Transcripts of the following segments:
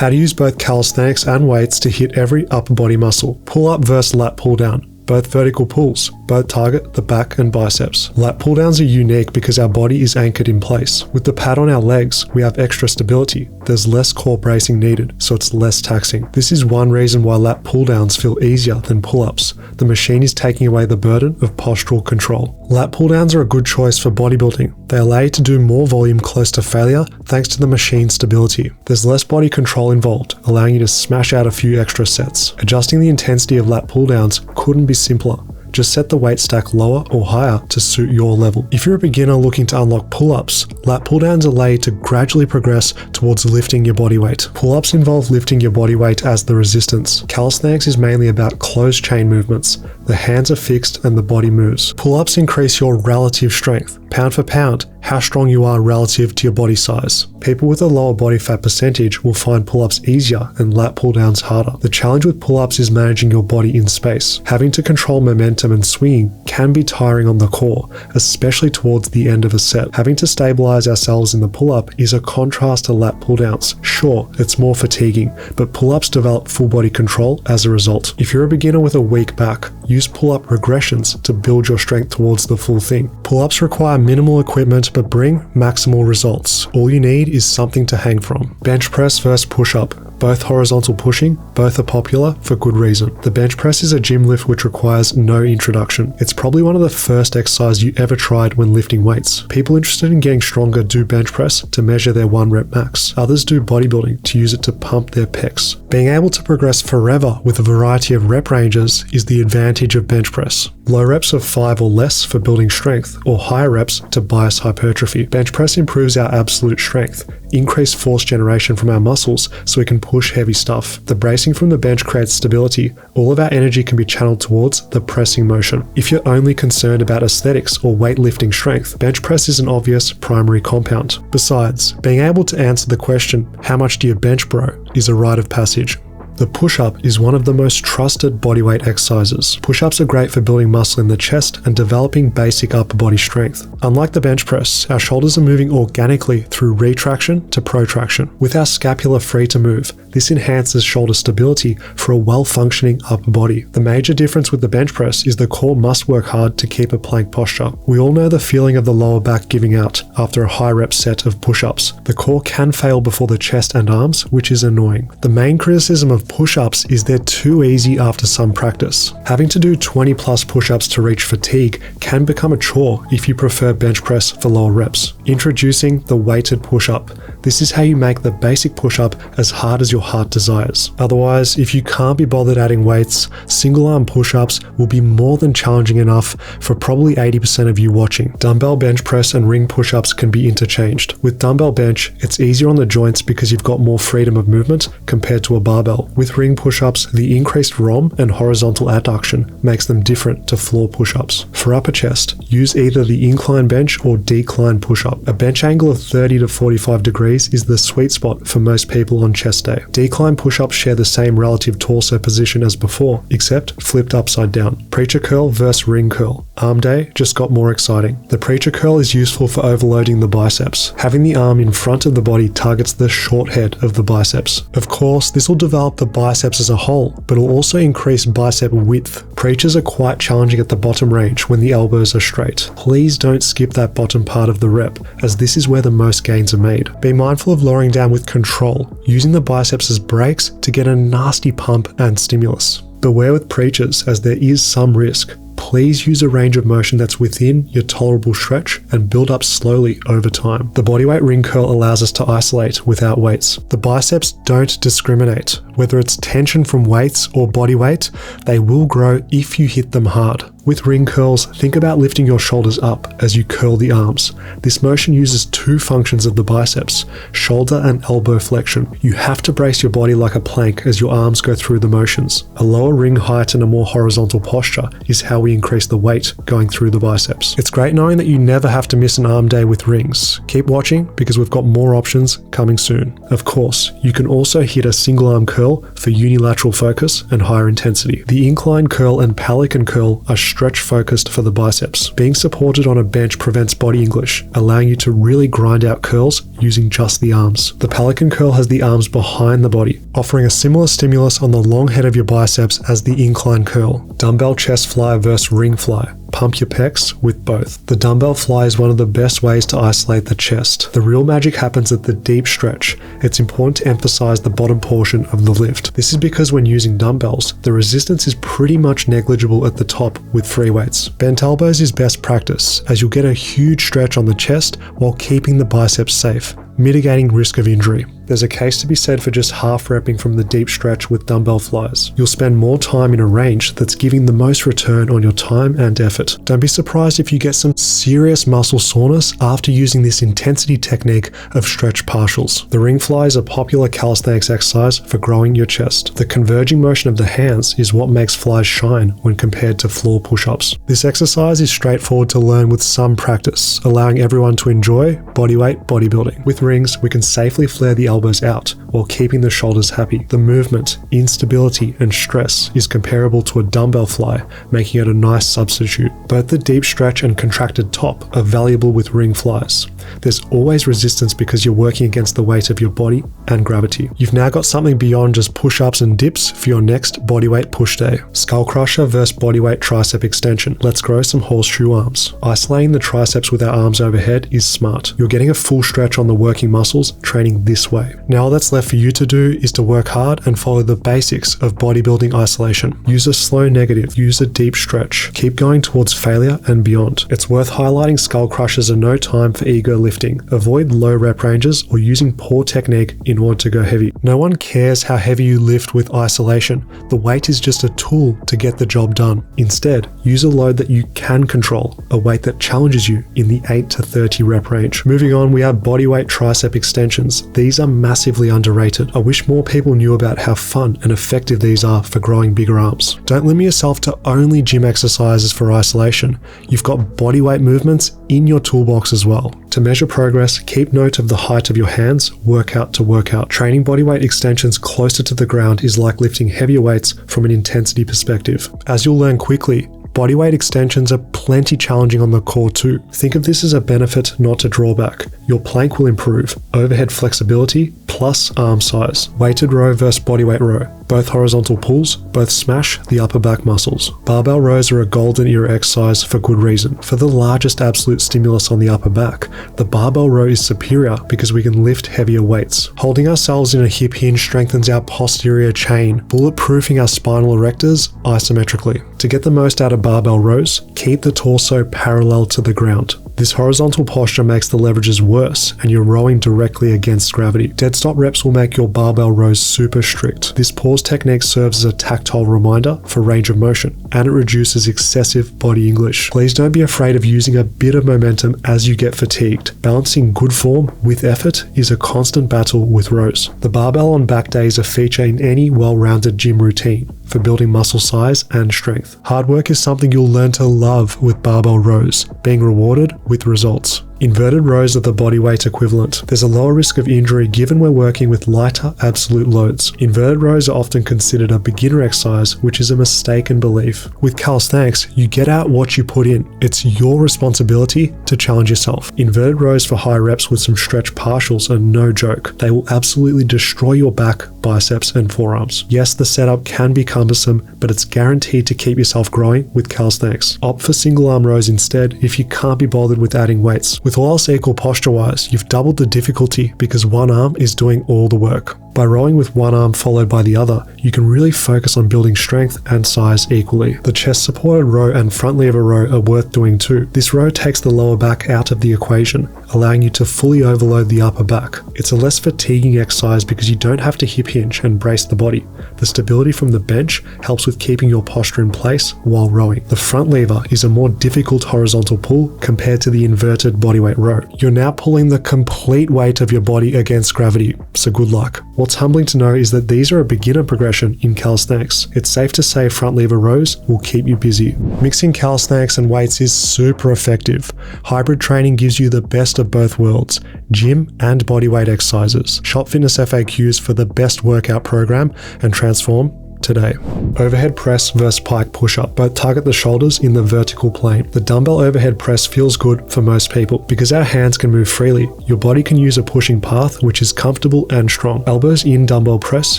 How to use both calisthenics and weights to hit every upper body muscle. Pull up versus lat pull down. Both vertical pulls, both target the back and biceps. Lat pull downs are unique because our body is anchored in place. With the pad on our legs, we have extra stability. There's less core bracing needed, so it's less taxing. This is one reason why lat pull downs feel easier than pull-ups. The machine is taking away the burden of postural control. Lat pull downs are a good choice for bodybuilding. They allow you to do more volume close to failure thanks to the machine's stability. There's less body control involved, allowing you to smash out a few extra sets. Adjusting the intensity of lat pull downs couldn't be simpler. Just set the weight stack lower or higher to suit your level. If you're a beginner looking to unlock pull-ups, lat pull-downs allow you to gradually progress towards lifting your body weight. Pull-ups involve lifting your body weight as the resistance. Calisthenics is mainly about closed chain movements. The hands are fixed and the body moves. Pull-ups increase your relative strength. Pound for pound, how strong you are relative to your body size. People with a lower body fat percentage will find pull-ups easier and lat pull-downs harder. The challenge with pull-ups is managing your body in space. Having to control momentum and swinging can be tiring on the core, especially towards the end of a set. Having to stabilize ourselves in the pull-up is a contrast to lat pull-downs. Sure, it's more fatiguing, but pull-ups develop full body control as a result. If you're a beginner with a weak back, use pull-up regressions to build your strength towards the full thing. Pull-ups require minimal equipment but bring maximal results. All you need is something to hang from. Bench press versus push-up. Both horizontal pushing, both are popular for good reason. The bench press is a gym lift which requires no introduction. It's probably one of the first exercises you ever tried when lifting weights. People interested in getting stronger do bench press to measure their 1 rep max. Others do bodybuilding to use it to pump their pecs. Being able to progress forever with a variety of rep ranges is the advantage of bench press. Low reps of 5 or less for building strength, or higher reps to bias hypertrophy. Bench press improves our absolute strength, increased force generation from our muscles so we can push heavy stuff. The bracing from the bench creates stability. All of our energy can be channeled towards the pressing motion. If you're only concerned about aesthetics or weightlifting strength, bench press is an obvious primary compound. Besides, being able to answer the question, how much do you bench bro, is a rite of passage. The push-up is one of the most trusted bodyweight exercises. Push-ups are great for building muscle in the chest and developing basic upper body strength. Unlike the bench press, our shoulders are moving organically through retraction to protraction. With our scapula free to move, this enhances shoulder stability for a well-functioning upper body. The major difference with the bench press is the core must work hard to keep a plank posture. We all know the feeling of the lower back giving out after a high rep set of push-ups. The core can fail before the chest and arms, which is annoying. The main criticism of push-ups is they're too easy after some practice. Having to do 20 plus push-ups to reach fatigue can become a chore if you prefer bench press for lower reps. Introducing the weighted push-up. This is how you make the basic push-up as hard as your heart desires. Otherwise, if you can't be bothered adding weights, single arm push-ups will be more than challenging enough for probably 80% of you watching. Dumbbell bench press and ring push-ups can be interchanged. With dumbbell bench, it's easier on the joints because you've got more freedom of movement compared to a barbell. With ring push-ups, the increased ROM and horizontal adduction makes them different to floor push-ups. For upper chest, use either the incline bench or decline push-up. A bench angle of 30 to 45 degrees is the sweet spot for most people on chest day. Decline push-ups share the same relative torso position as before, except flipped upside down. Preacher curl versus ring curl. Arm day just got more exciting. The preacher curl is useful for overloading the biceps. Having the arm in front of the body targets the short head of the biceps. Of course, this will develop the biceps as a whole, but will also increase bicep width. Preachers are quite challenging at the bottom range when the elbows are straight. Please don't skip that bottom part of the rep, as this is where the most gains are made. Be mindful of lowering down with control, using the biceps as brakes to get a nasty pump and stimulus. Beware with preachers, as there is some risk. Please use a range of motion that's within your tolerable stretch and build up slowly over time. The bodyweight ring curl allows us to isolate without weights. The biceps don't discriminate. Whether it's tension from weights or body weight, they will grow if you hit them hard. With ring curls, think about lifting your shoulders up as you curl the arms. This motion uses 2 functions of the biceps, shoulder and elbow flexion. You have to brace your body like a plank as your arms go through the motions. A lower ring height and a more horizontal posture is how we increase the weight going through the biceps. It's great knowing that you never have to miss an arm day with rings. Keep watching because we've got more options coming soon. Of course, you can also hit a single arm curl for unilateral focus and higher intensity. The incline curl and pelican curl are stretch focused for the biceps. Being supported on a bench prevents body English, allowing you to really grind out curls using just the arms. The Pelican curl has the arms behind the body, offering a similar stimulus on the long head of your biceps as the incline curl. Dumbbell chest fly versus ring fly. Pump your pecs with both. The dumbbell fly is one of the best ways to isolate the chest. The real magic happens at the deep stretch. It's important to emphasize the bottom portion of the lift. This is because when using dumbbells, the resistance is pretty much negligible at the top with free weights. Bent elbows is best practice, as you'll get a huge stretch on the chest while keeping the biceps safe, mitigating risk of injury. There's a case to be said for just half repping from the deep stretch with dumbbell flies. You'll spend more time in a range that's giving the most return on your time and effort. Don't be surprised if you get some serious muscle soreness after using this intensity technique of stretch partials. The ring fly is a popular calisthenics exercise for growing your chest. The converging motion of the hands is what makes flies shine when compared to floor push-ups. This exercise is straightforward to learn with some practice, allowing everyone to enjoy bodyweight bodybuilding. With rings, we can safely flare the elbows out while keeping the shoulders happy. The movement, instability, and stress is comparable to a dumbbell fly, making it a nice substitute. Both the deep stretch and contracted top are valuable with ring flies. There's always resistance because you're working against the weight of your body and gravity. You've now got something beyond just push-ups and dips for your next bodyweight push day. Skull crusher versus bodyweight tricep extension. Let's grow some horseshoe arms. Isolating the triceps with our arms overhead is smart. You're getting a full stretch on the working muscles training this way. Now all that's left for you to do is to work hard and follow the basics of bodybuilding isolation. Use a slow negative, use a deep stretch. Keep going towards failure and beyond. It's worth highlighting skull crushers are no time for ego lifting. Avoid low rep ranges or using poor technique in order to go heavy. No one cares how heavy you lift with isolation. The weight is just a tool to get the job done. Instead, use a load that you can control, a weight that challenges you in the 8 to 30 rep range. Moving on, we have bodyweight tricep extensions. These are massively underrated. I wish more people knew about how fun and effective these are for growing bigger arms. Don't limit yourself to only gym exercises for isolation. You've got bodyweight movements in your toolbox as well. To measure progress, keep note of the height of your hands, workout to workout. Training bodyweight extensions closer to the ground is like lifting heavier weights from an intensity perspective. As you'll learn quickly, bodyweight extensions are plenty challenging on the core too. Think of this as a benefit, not a drawback. Your plank will improve, overhead flexibility plus arm size. Weighted row versus bodyweight row. Both horizontal pulls, both smash the upper back muscles. Barbell rows are a golden era exercise for good reason. For the largest absolute stimulus on the upper back, the barbell row is superior because we can lift heavier weights. Holding ourselves in a hip hinge strengthens our posterior chain, bulletproofing our spinal erectors isometrically. To get the most out of barbell rows, keep the torso parallel to the ground. This horizontal posture makes the leverages worse and you're rowing directly against gravity. Dead stop reps will make your barbell rows super strict. This pause technique serves as a tactile reminder for range of motion and it reduces excessive body English. Please don't be afraid of using a bit of momentum as you get fatigued. Balancing good form with effort is a constant battle with rows. The barbell on back day is a feature in any well-rounded gym routine for building muscle size and strength. Hard work is something you'll learn to love with barbell rows, being rewarded with results. Inverted rows are the bodyweight equivalent. There's a lower risk of injury given we're working with lighter absolute loads. Inverted rows are often considered a beginner exercise, which is a mistaken belief. With calisthenics, you get out what you put in. It's your responsibility to challenge yourself. Inverted rows for high reps with some stretch partials are no joke. They will absolutely destroy your back, biceps, and forearms. Yes, the setup can be cumbersome, but it's guaranteed to keep yourself growing with calisthenics. Opt for single arm rows instead if you can't be bothered with adding weights. With all else equal posture-wise, you've doubled the difficulty because one arm is doing all the work. By rowing with one arm followed by the other, you can really focus on building strength and size equally. The chest-supported row and front lever row are worth doing too. This row takes the lower back out of the equation, allowing you to fully overload the upper back. It's a less fatiguing exercise because you don't have to hip hinge and brace the body. The stability from the bench helps with keeping your posture in place while rowing. The front lever is a more difficult horizontal pull compared to the inverted bodyweight row. You're now pulling the complete weight of your body against gravity, so good luck. What's humbling to know is that these are a beginner progression in calisthenics. It's safe to say front lever rows will keep you busy. Mixing calisthenics and weights is super effective. Hybrid training gives you the best of both worlds, gym and bodyweight exercises. Shop Fitness FAQs for the best workout program and transform to today. Overhead press versus pike push-up. Both target the shoulders in the vertical plane. The dumbbell overhead press feels good for most people. Because our hands can move freely, your body can use a pushing path which is comfortable and strong. Elbows in dumbbell press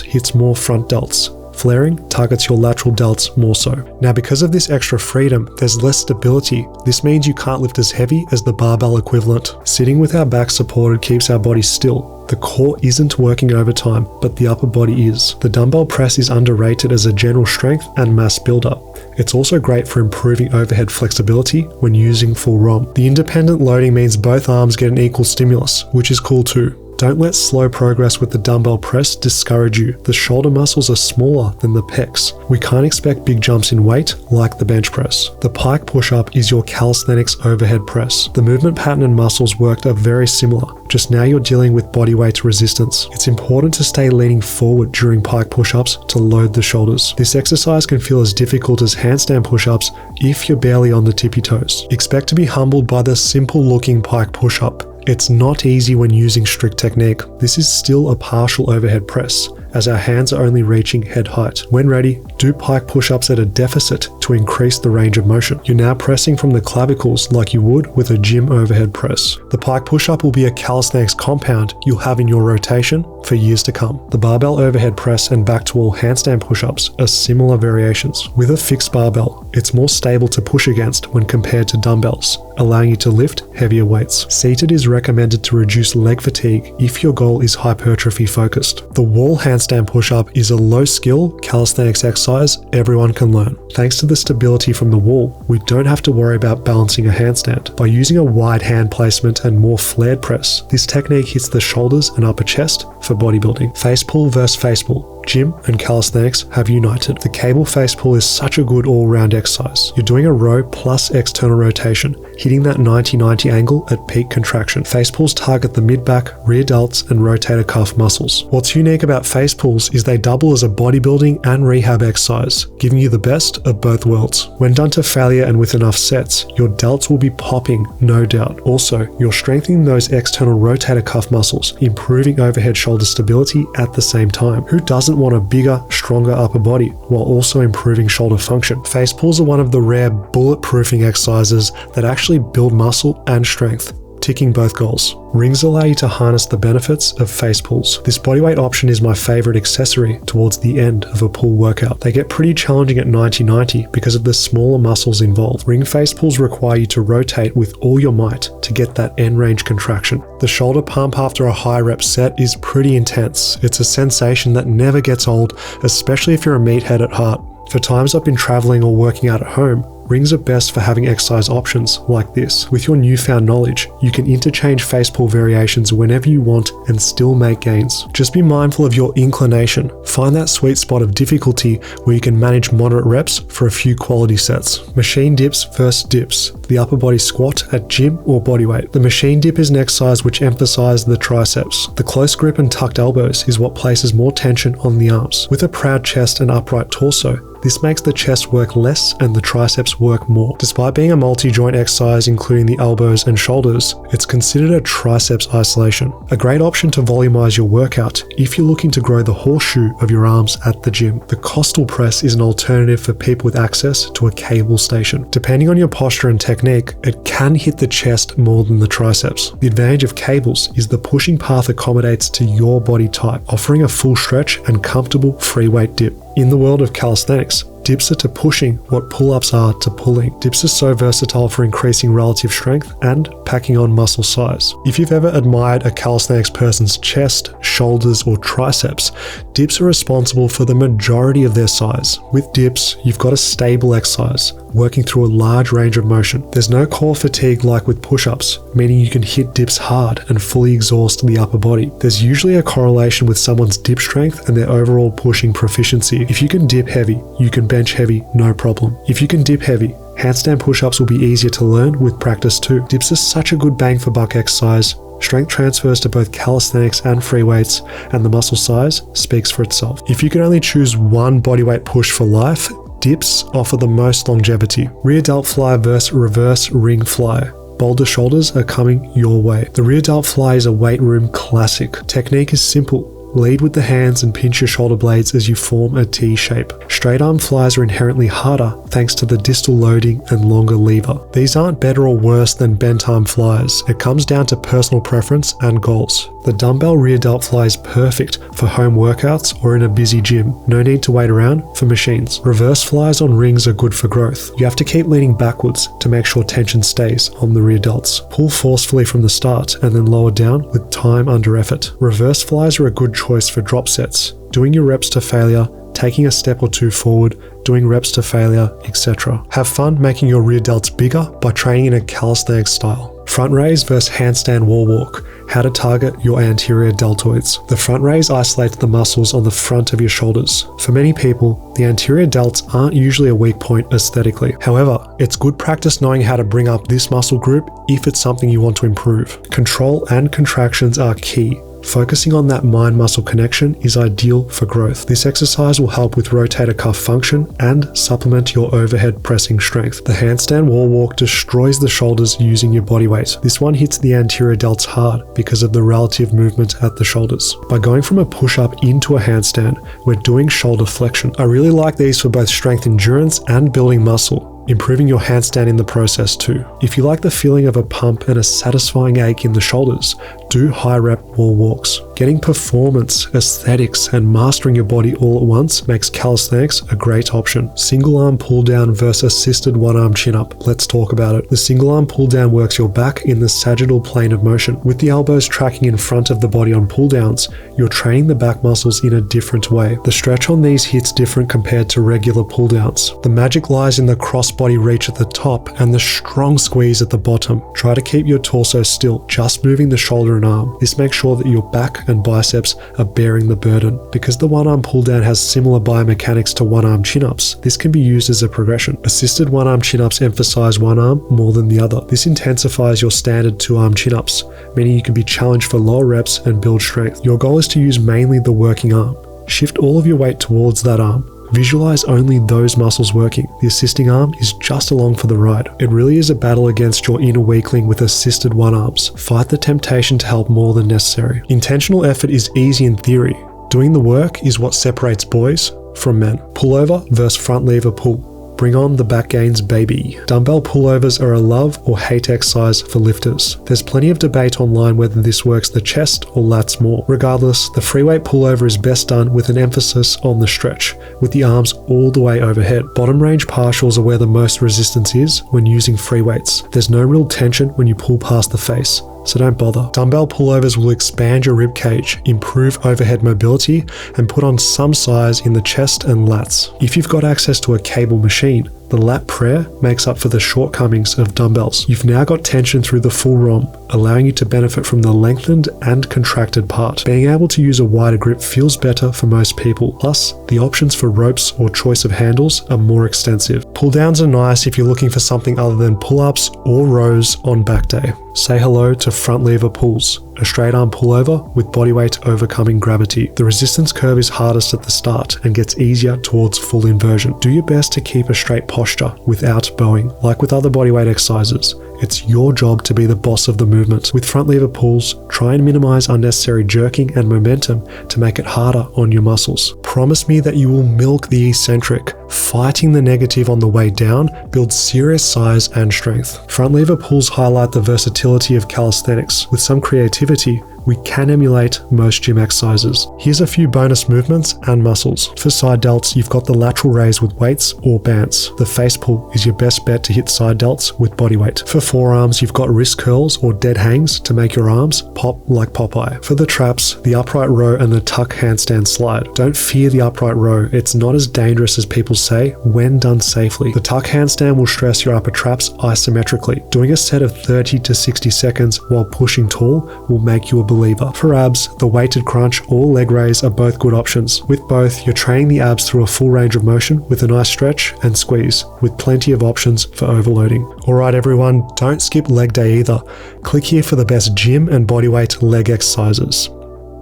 hits more front delts. Flaring targets your lateral delts more so. Now, because of this extra freedom, there's less stability. This means you can't lift as heavy as the barbell equivalent. Sitting with our back supported keeps our body still. The core isn't working overtime, but the upper body is. The dumbbell press is underrated as a general strength and mass builder. It's also great for improving overhead flexibility when using full ROM. The independent loading means both arms get an equal stimulus, which is cool too. Don't let slow progress with the dumbbell press discourage you. The shoulder muscles are smaller than the pecs. We can't expect big jumps in weight like the bench press. The pike push-up is your calisthenics overhead press. The movement pattern and muscles worked are very similar, just now you're dealing with body weight resistance. It's important to stay leaning forward during pike push-ups to load the shoulders. This exercise can feel as difficult as handstand push-ups if you're barely on the tippy toes. Expect to be humbled by the simple-looking pike push-up. It's not easy when using strict technique. This is still a partial overhead press, as our hands are only reaching head height. When ready, do pike push-ups at a deficit to increase the range of motion. You're now pressing from the clavicles like you would with a gym overhead press. The pike push-up will be a calisthenics compound you'll have in your rotation for years to come. The barbell overhead press and back-to-wall handstand push-ups are similar variations. With a fixed barbell, it's more stable to push against when compared to dumbbells, allowing you to lift heavier weights. Seated is recommended to reduce leg fatigue if your goal is hypertrophy focused. The wall handstand push-up is a low-skill calisthenics exercise everyone can learn. Thanks to the stability from the wall, we don't have to worry about balancing a handstand. By using a wide hand placement and more flared press, this technique hits the shoulders and upper chest for bodybuilding. Face pull versus face pull. Gym and calisthenics have united. The cable face pull is such a good all-round exercise. You're doing a row plus external rotation, hitting that 90-90 angle at peak contraction. Face pulls target the mid-back, rear delts, and rotator cuff muscles. What's unique about face pulls is they double as a bodybuilding and rehab exercise, giving you the best of both worlds. When done to failure and with enough sets, your delts will be popping, no doubt. Also, you're strengthening those external rotator cuff muscles, improving overhead shoulder stability at the same time. Who doesn't want a bigger, stronger upper body while also improving shoulder function? Face pulls are one of the rare bulletproofing exercises that actually build muscle and strength, ticking both goals. Rings allow you to harness the benefits of face pulls. This bodyweight option is my favorite accessory towards the end of a pull workout. They get pretty challenging at 90-90 because of the smaller muscles involved. Ring face pulls require you to rotate with all your might to get that end range contraction. The shoulder pump after a high rep set is pretty intense. It's a sensation that never gets old, especially if you're a meathead at heart. For times I've been traveling or working out at home, rings are best for having exercise options like this. With your newfound knowledge, you can interchange face pull variations whenever you want and still make gains. Just be mindful of your inclination. Find that sweet spot of difficulty where you can manage moderate reps for a few quality sets. Machine dips versus dips. The upper body squat at gym or bodyweight. The machine dip is an exercise which emphasizes the triceps. The close grip and tucked elbows is what places more tension on the arms. With a proud chest and upright torso, this makes the chest work less and the triceps work more. Despite being a multi-joint exercise including the elbows and shoulders, it's considered a triceps isolation. A great option to volumize your workout if you're looking to grow the horseshoe of your arms at the gym. The costal press is an alternative for people with access to a cable station. Depending on your posture and technique, it can hit the chest more than the triceps. The advantage of cables is the pushing path accommodates to your body type, offering a full stretch and comfortable free weight dip. In the world of calisthenics, dips are to pushing what pull-ups are to pulling. Dips are so versatile for increasing relative strength and packing on muscle size. If you've ever admired a calisthenics person's chest, shoulders, or triceps, dips are responsible for the majority of their size. With dips, you've got a stable exercise, working through a large range of motion. There's no core fatigue like with push-ups, meaning you can hit dips hard and fully exhaust the upper body. There's usually a correlation with someone's dip strength and their overall pushing proficiency. If you can dip heavy, you can bench heavy, no problem. If you can dip heavy, handstand push-ups will be easier to learn with practice too. Dips are such a good bang for buck exercise. Strength transfers to both calisthenics and free weights, and the muscle size speaks for itself. If you can only choose one bodyweight push for life, dips offer the most longevity. Rear delt fly versus reverse ring fly. Boulder shoulders are coming your way. The rear delt fly is a weight room classic. Technique is simple. Lead with the hands and pinch your shoulder blades as you form a T shape. Straight arm flies are inherently harder thanks to the distal loading and longer lever. These aren't better or worse than bent arm flies. It comes down to personal preference and goals. The dumbbell rear delt fly is perfect for home workouts or in a busy gym. No need to wait around for machines. Reverse flies on rings are good for growth. You have to keep leaning backwards to make sure tension stays on the rear delts. Pull forcefully from the start and then lower down with time under effort. Reverse flies are a good choice for drop sets, doing your reps to failure, taking a step or two forward, doing reps to failure, etc. Have fun making your rear delts bigger by training in a calisthenics style. Front raise versus handstand wall walk. How to target your anterior deltoids. The front raise isolates the muscles on the front of your shoulders. For many people, the anterior delts aren't usually a weak point aesthetically. However, it's good practice knowing how to bring up this muscle group if it's something you want to improve. Control and contractions are key. Focusing on that mind-muscle connection is ideal for growth. This exercise will help with rotator cuff function and supplement your overhead pressing strength. The handstand wall walk destroys the shoulders using your body weight. This one hits the anterior delts hard because of the relative movement at the shoulders. By going from a push-up into a handstand, we're doing shoulder flexion. I really like these for both strength endurance and building muscle, improving your handstand in the process too. If you like the feeling of a pump and a satisfying ache in the shoulders, do high rep wall walks. Getting performance, aesthetics, and mastering your body all at once makes calisthenics a great option. Single arm pull down versus assisted one arm chin up. Let's talk about it. The single arm pull down works your back in the sagittal plane of motion. With the elbows tracking in front of the body on pull downs, you're training the back muscles in a different way. The stretch on these hits different compared to regular pull downs. The magic lies in the cross body reach at the top and the strong squeeze at the bottom. Try to keep your torso still, just moving the shoulder and arm. This makes sure that your back and biceps are bearing the burden. Because the one arm pull down has similar biomechanics to one arm chin ups, this can be used as a progression. Assisted one arm chin ups emphasize one arm more than the other. This intensifies your standard two arm chin ups, meaning you can be challenged for lower reps and build strength. Your goal is to use mainly the working arm. Shift all of your weight towards that arm. Visualize only those muscles working. The assisting arm is just along for the ride. It really is a battle against your inner weakling with assisted one arms. Fight the temptation to help more than necessary. Intentional effort is easy in theory. Doing the work is what separates boys from men. Pullover versus front lever pull. Bring on the back gains, baby. Dumbbell pullovers are a love or hate exercise for lifters. There's plenty of debate online whether this works the chest or lats more. Regardless, the free weight pullover is best done with an emphasis on the stretch, with the arms all the way overhead. Bottom range partials are where the most resistance is when using free weights. There's no real tension when you pull past the face, so don't bother. Dumbbell pullovers will expand your rib cage, improve overhead mobility, and put on some size in the chest and lats. If you've got access to a cable machine, the lat prayer makes up for the shortcomings of dumbbells. You've now got tension through the full ROM, allowing you to benefit from the lengthened and contracted part. Being able to use a wider grip feels better for most people. Plus, the options for ropes or choice of handles are more extensive. Pull downs are nice if you're looking for something other than pull-ups or rows on back day. Say hello to front lever pulls, a straight arm pullover with body weight overcoming gravity. The resistance curve is hardest at the start and gets easier towards full inversion. Do your best to keep a straight posture without bowing. Like with other bodyweight exercises, it's your job to be the boss of the movement. With front lever pulls, try and minimize unnecessary jerking and momentum to make it harder on your muscles. Promise me that you will milk the eccentric. Fighting the negative on the way down builds serious size and strength. Front lever pulls highlight the versatility of calisthenics. With some creativity, we can emulate most gym exercises. Here's a few bonus movements and muscles. For side delts, you've got the lateral raise with weights or bands. The face pull is your best bet to hit side delts with body weight. For forearms, you've got wrist curls or dead hangs to make your arms pop like Popeye. For the traps, the upright row and the tuck handstand slide. Don't fear the upright row. It's not as dangerous as people say when done safely. The tuck handstand will stress your upper traps isometrically. Doing a set of 30 to 60 seconds while pushing tall will make you a believer. For abs, the weighted crunch or leg raise are both good options. With both, you're training the abs through a full range of motion with a nice stretch and squeeze, with plenty of options for overloading. Alright everyone, don't skip leg day either. Click here for the best gym and bodyweight leg exercises.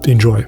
Enjoy.